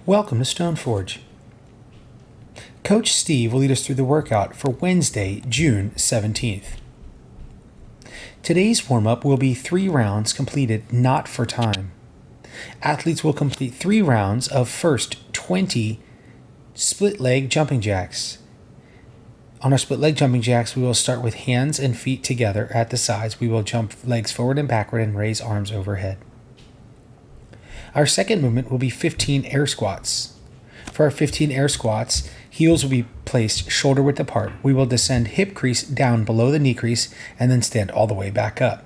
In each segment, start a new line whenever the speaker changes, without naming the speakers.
Welcome to Stoneforge. Coach Steve will lead us through the workout for Wednesday, June 17th. Today's warm-up will be 3 rounds completed not for time. Athletes will complete 3 rounds of first 20 split leg jumping jacks. On our split leg jumping jacks, we will start with hands and feet together at the sides. We will jump legs forward and backward and raise arms overhead. Our second movement will be 15 air squats. For our 15 air squats, heels will be placed shoulder width apart. We will descend hip crease down below the knee crease and then stand all the way back up.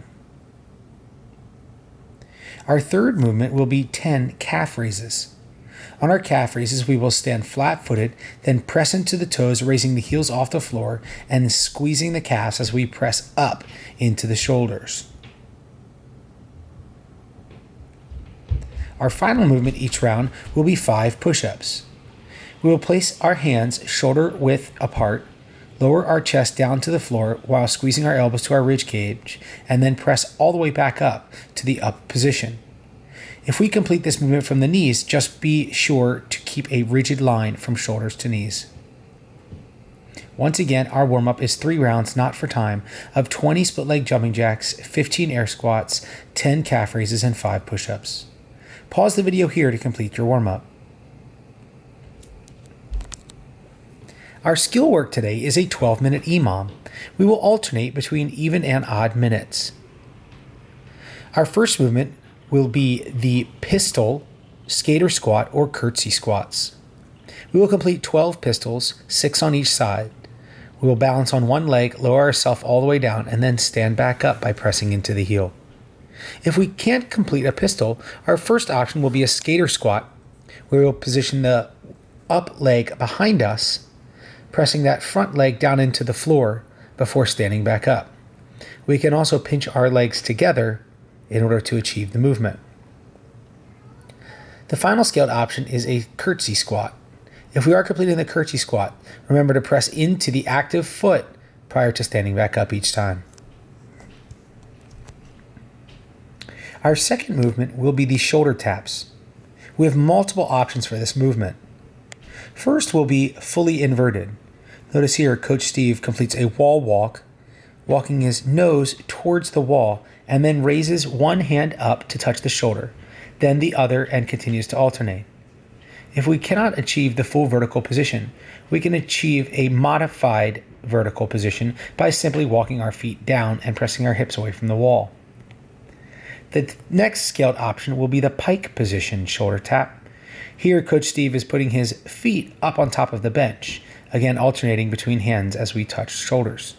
Our third movement will be 10 calf raises. On our calf raises, we will stand flat-footed, then press into the toes, raising the heels off the floor and squeezing the calves as we press up into the shoulders. Our final movement each round will be 5 push-ups. We will place our hands shoulder width apart, lower our chest down to the floor while squeezing our elbows to our rib cage, and then press all the way back up to the up position. If we complete this movement from the knees, just be sure to keep a rigid line from shoulders to knees. Once again, our warm-up is 3 rounds, not for time, of 20 split leg jumping jacks, 15 air squats, 10 calf raises, and 5 push-ups. Pause the video here to complete your warm-up. Our skill work today is a 12-minute EMOM. We will alternate between even and odd minutes. Our first movement will be the pistol, skater squat, or curtsy squats. We will complete 12 pistols, 6 on each side. We will balance on one leg, lower ourselves all the way down, and then stand back up by pressing into the heel. If we can't complete a pistol, our first option will be a skater squat, where we will position the up leg behind us, pressing that front leg down into the floor before standing back up. We can also pinch our legs together in order to achieve the movement. The final scaled option is a curtsy squat. If we are completing the curtsy squat, remember to press into the active foot prior to standing back up each time. Our second movement will be the shoulder taps. We have multiple options for this movement. First will be fully inverted. Notice here, Coach Steve completes a wall walk, walking his nose towards the wall, and then raises one hand up to touch the shoulder, then the other, and continues to alternate. If we cannot achieve the full vertical position, we can achieve a modified vertical position by simply walking our feet down and pressing our hips away from the wall. The next scaled option will be the pike position shoulder tap. Here, Coach Steve is putting his feet up on top of the bench, again alternating between hands as we touch shoulders.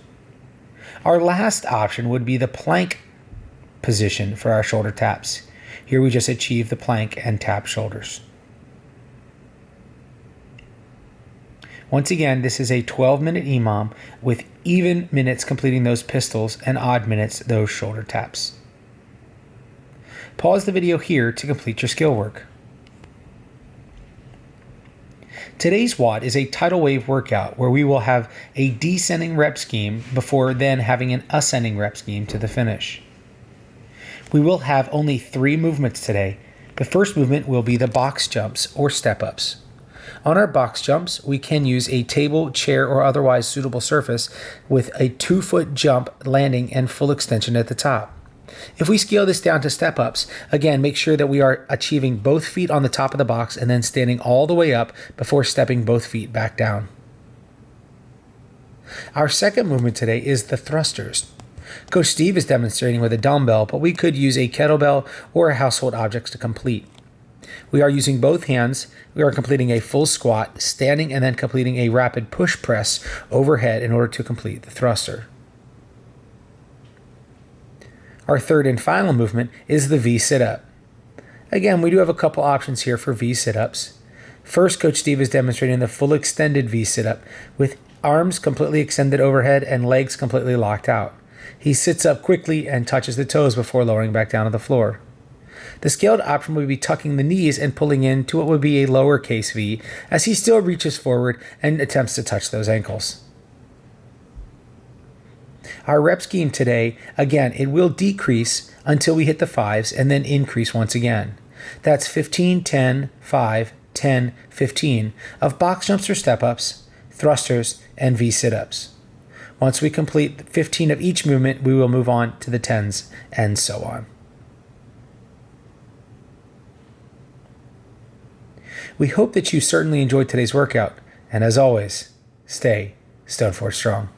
Our last option would be the plank position for our shoulder taps. Here we just achieve the plank and tap shoulders. Once again, this is a 12-minute EMOM with even minutes completing those pistols and odd minutes those shoulder taps. Pause the video here to complete your skill work. Today's WOD is a tidal wave workout where we will have a descending rep scheme before then having an ascending rep scheme to the finish. We will have only 3 movements today. The first movement will be the box jumps or step-ups. On our box jumps, we can use a table, chair, or otherwise suitable surface with a 2-foot jump, landing, and full extension at the top. If we scale this down to step-ups, again, make sure that we are achieving both feet on the top of the box and then standing all the way up before stepping both feet back down. Our second movement today is the thrusters. Coach Steve is demonstrating with a dumbbell, but we could use a kettlebell or a household objects to complete. We are using both hands. We are completing a full squat, standing, and then completing a rapid push press overhead in order to complete the thruster. Our third and final movement is the V sit-up. Again, we do have a couple options here for V sit-ups. First, Coach Steve is demonstrating the full extended V sit-up with arms completely extended overhead and legs completely locked out. He sits up quickly and touches the toes before lowering back down to the floor. The scaled option would be tucking the knees and pulling into what would be a lowercase V as he still reaches forward and attempts to touch those ankles. Our rep scheme today, again, it will decrease until we hit the 5s and then increase once again. That's 15, 10, 5, 10, 15 of box jumps or step-ups, thrusters, and V sit-ups. Once we complete 15 of each movement, we will move on to the 10s and so on. We hope that you certainly enjoyed today's workout, and as always, stay Stone Force strong.